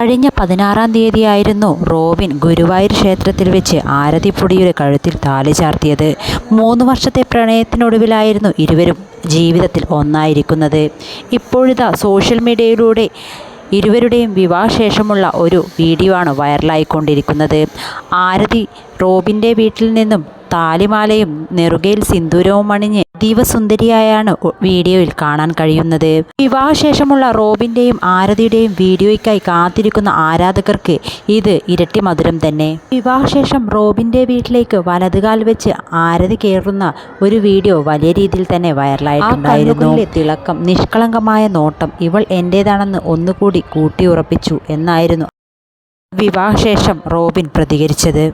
കഴിഞ്ഞ 16-ാം തീയതിയായിരുന്നു റോബിൻ ഗുരുവായൂർ ക്ഷേത്രത്തിൽ വെച്ച് ആരതിപ്പൊടിയുടെ കഴുത്തിൽ താലി ചാർത്തിയത്. 3 വർഷത്തെ പ്രണയത്തിനൊടുവിലായിരുന്നു ഇരുവരും ജീവിതത്തിൽ ഒന്നായിരിക്കുന്നത്. ഇപ്പോഴിതാ സോഷ്യൽ മീഡിയയിലൂടെ ഇരുവരുടെയും വിവാഹശേഷമുള്ള ഒരു വീഡിയോ ആണ് വൈറലായിക്കൊണ്ടിരിക്കുന്നത്. ആരതി റോബിൻ്റെ വീട്ടിൽ നിന്നും താലിമാലയും നെറുകയിൽ സിന്ദൂരവും അണിഞ്ഞ് ദിവസുന്ദരിയായാണ് വീഡിയോയിൽ കാണാൻ കഴിയുന്നത്. വിവാഹശേഷമുള്ള റോബിൻ്റെയും ആരതിയുടെയും വീഡിയോയ്ക്കായി കാത്തിരിക്കുന്ന ആരാധകർക്ക് ഇത് ഇരട്ടി മധുരം തന്നെ. വിവാഹശേഷം റോബിൻ്റെ വീട്ടിലേക്ക് വലതുകാൽ വെച്ച് ആരതി കയറുന്ന ഒരു വീഡിയോ വലിയ രീതിയിൽ തന്നെ വൈറലായിട്ടുണ്ടായിരുന്നു. തിളക്കം, നിഷ്കളങ്കമായ നോട്ടം, ഇവൾ എൻ്റേതാണെന്ന് ഒന്നുകൂടി കൂട്ടിയുറപ്പിച്ചു എന്നായിരുന്നു വിവാഹശേഷം റോബിൻ പ്രതികരിച്ചത്.